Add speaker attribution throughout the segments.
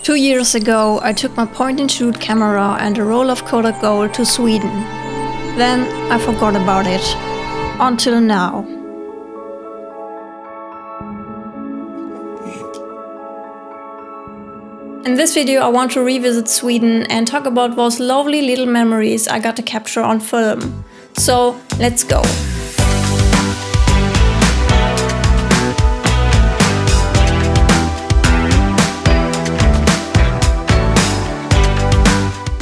Speaker 1: 2 years ago, I took my point-and-shoot camera and a roll of Kodak Gold to Sweden. Then I forgot about it. Until now. In this video, I want to revisit Sweden and talk about those lovely little memories I got to capture on film. So, let's go!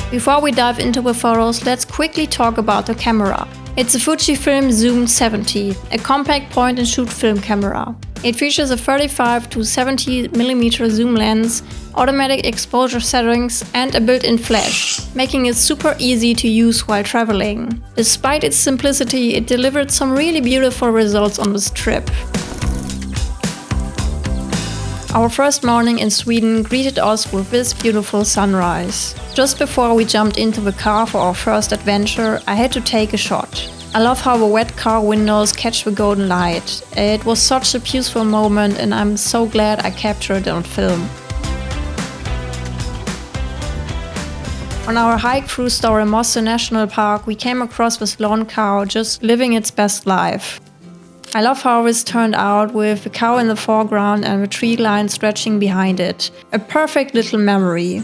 Speaker 1: Before we dive into the photos, let's quickly talk about the camera. It's a Fujifilm Zoom 70, a compact point-and-shoot film camera. It features a 35 to 70mm zoom lens, automatic exposure settings and a built-in flash, making it super easy to use while traveling. Despite its simplicity, it delivered some really beautiful results on this trip. Our first morning in Sweden greeted us with this beautiful sunrise. Just before we jumped into the car for our first adventure, I had to take a shot. I love how the wet car windows catch the golden light. It was such a peaceful moment and I'm so glad I captured it on film. On our hike through Stora Mosse National Park, we came across this lone cow just living its best life. I love how this turned out with the cow in the foreground and the tree line stretching behind it. A perfect little memory.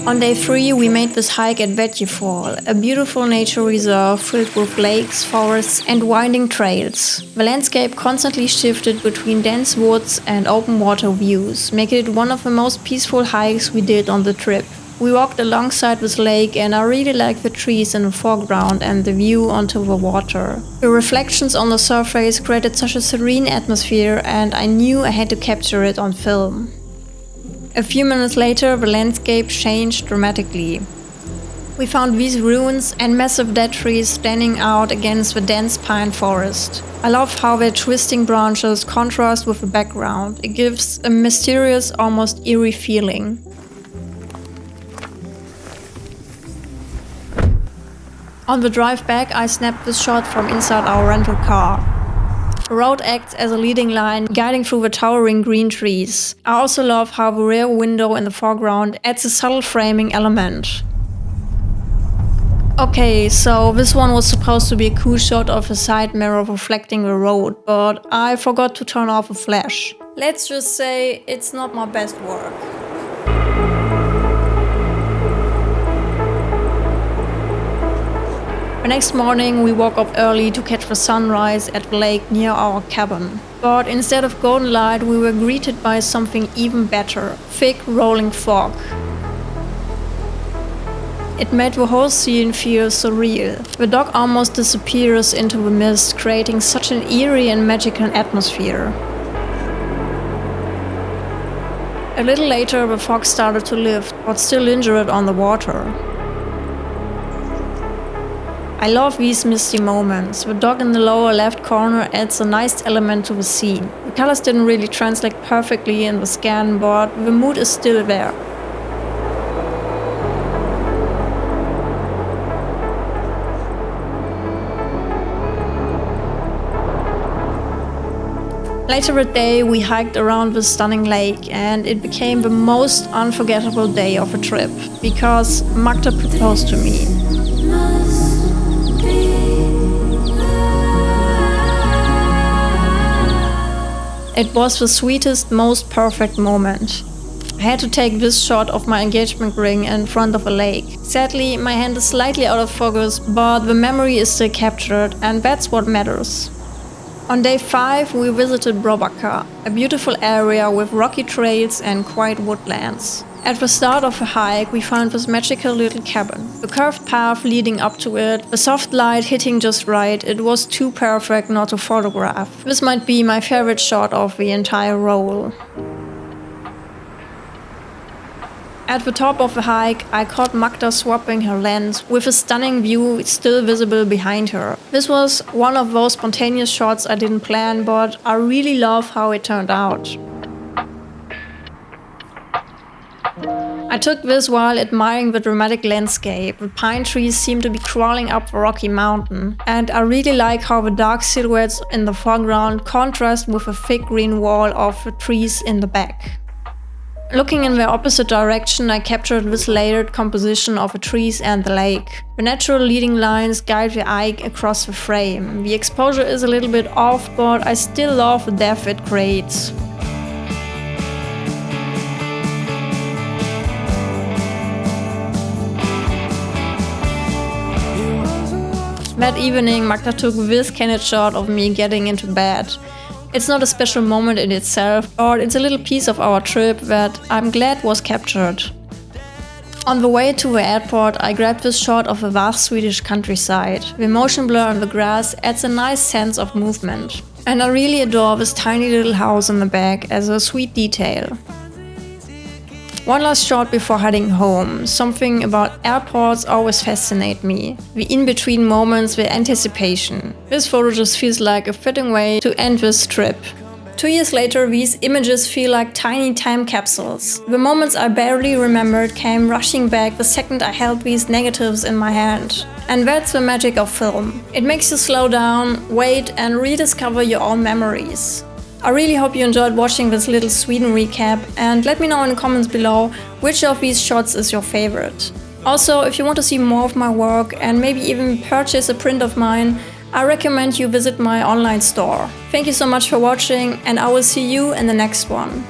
Speaker 1: On day 3 we made this hike at Fall, a beautiful nature reserve filled with lakes, forests and winding trails. The landscape constantly shifted between dense woods and open water views, making it one of the most peaceful hikes we did on the trip. We walked alongside this lake and I really liked the trees in the foreground and the view onto the water. The reflections on the surface created such a serene atmosphere and I knew I had to capture it on film. A few minutes later, the landscape changed dramatically. We found these ruins and massive dead trees standing out against the dense pine forest. I love how their twisting branches contrast with the background. It gives a mysterious, almost eerie feeling. On the drive back, I snapped this shot from inside our rental car. The road acts as a leading line, guiding through the towering green trees. I also love how the rear window in the foreground adds a subtle framing element. Okay, so this one was supposed to be a cool shot of a side mirror reflecting the road, but I forgot to turn off the flash. Let's just say it's not my best work. The next morning we woke up early to catch the sunrise at the lake near our cabin. But instead of golden light we were greeted by something even better, thick rolling fog. It made the whole scene feel surreal. The dog almost disappears into the mist, creating such an eerie and magical atmosphere. A little later the fog started to lift, but still lingered on the water. I love these misty moments. The dog in the lower left corner adds a nice element to the scene. The colors didn't really translate perfectly in the scan, but the mood is still there. Later that day we hiked around the stunning lake and it became the most unforgettable day of the trip, because Magda proposed to me. It was the sweetest, most perfect moment. I had to take this shot of my engagement ring in front of a lake. Sadly, my hand is slightly out of focus, but the memory is still captured and that's what matters. On day 5 we visited Brobacka, a beautiful area with rocky trails and quiet woodlands. At the start of the hike we found this magical little cabin. The curved path leading up to it, the soft light hitting just right, it was too perfect not to photograph. This might be my favorite shot of the entire roll. At the top of the hike, I caught Magda swapping her lens with a stunning view still visible behind her. This was one of those spontaneous shots I didn't plan, but I really love how it turned out. I took this while admiring the dramatic landscape. The pine trees seem to be crawling up the rocky mountain, and I really like how the dark silhouettes in the foreground contrast with the thick green wall of the trees in the back. Looking in the opposite direction, I captured this layered composition of the trees and the lake. The natural leading lines guide the eye across the frame. The exposure is a little bit off, but I still love the depth it creates. That evening, Magda took this candid shot of me getting into bed. It's not a special moment in itself, but it's a little piece of our trip that I'm glad was captured. On the way to the airport, I grabbed this shot of the vast Swedish countryside. The motion blur on the grass adds a nice sense of movement. And I really adore this tiny little house in the back as a sweet detail. One last shot before heading home. Something about airports always fascinate me. The in-between moments, the anticipation. This photo just feels like a fitting way to end this trip. 2 years later, these images feel like tiny time capsules. The moments I barely remembered came rushing back the second I held these negatives in my hand. And that's the magic of film. It makes you slow down, wait, and rediscover your own memories. I really hope you enjoyed watching this little Sweden recap, and let me know in the comments below which of these shots is your favorite. Also, if you want to see more of my work and maybe even purchase a print of mine, I recommend you visit my online store. Thank you so much for watching, and I will see you in the next one.